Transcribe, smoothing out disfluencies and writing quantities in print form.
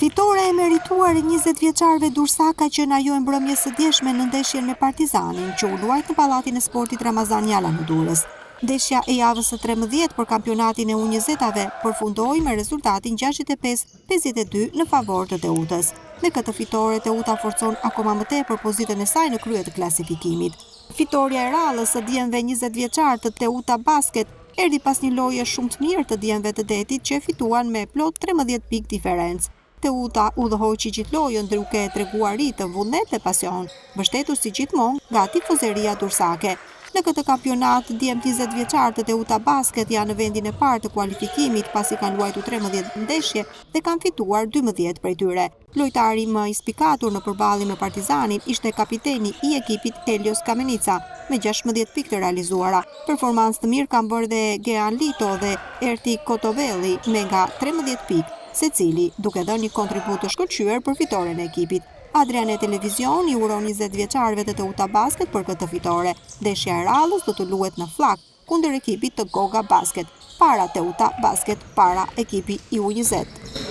Fitore e merituar e 20 vjeçarëve Durrësa ka qenë ajo e mbrëmjes së djeshme në ndeshjen me Partizanin, që u luajt në Pallatin e Sportit Ramazan Jalla në Durrës. Ndeshja e javës së 13 për kampionatin e U20-ave përfundoi me rezultatin 65-52 në favor të Teutës. Me këtë fitore Teuta forcon akoma më tepër pozitën e saj në krye të klasifikimit. Fitoria e rallës së djemve 20 vjeçar të Teuta Basket erdhi pas një loje shumë të mirë të djemve të Detit që fituan me plot 13 pikë diferencë. Teuta udhëhoqi gjithë lojën duke treguar ri të vullnet dhe pasion, mbështetur si gjithmonë nga tifozëria durrësake. Në këtë kampionat, djemt 20 vjeçar të Teuta Basket janë në vendin e parë të kualifikimit pasi kanë luajtur 13 ndeshje dhe kanë fituar 12 prej tyre. Lojtari më i spikatur në përballje me Partizanin ishte kapiteni i ekipit Helios Kamenica me 16 pikë të realizuara. Performancë të mirë kanë bërë dhe Gean Lito dhe Erti Kotovelli me nga 13 pikë, secili duke dhënë një kontribut të shkëlqyer për fitoren e ekipit. Adriane Televizion i uron 20 vjeçarëve të Teuta Basket për këtë fitore. Ndeshja e rallës do të luhet në Flak kundër ekipit të Goga Basket. Para Teuta Basket, para ekipi i U20.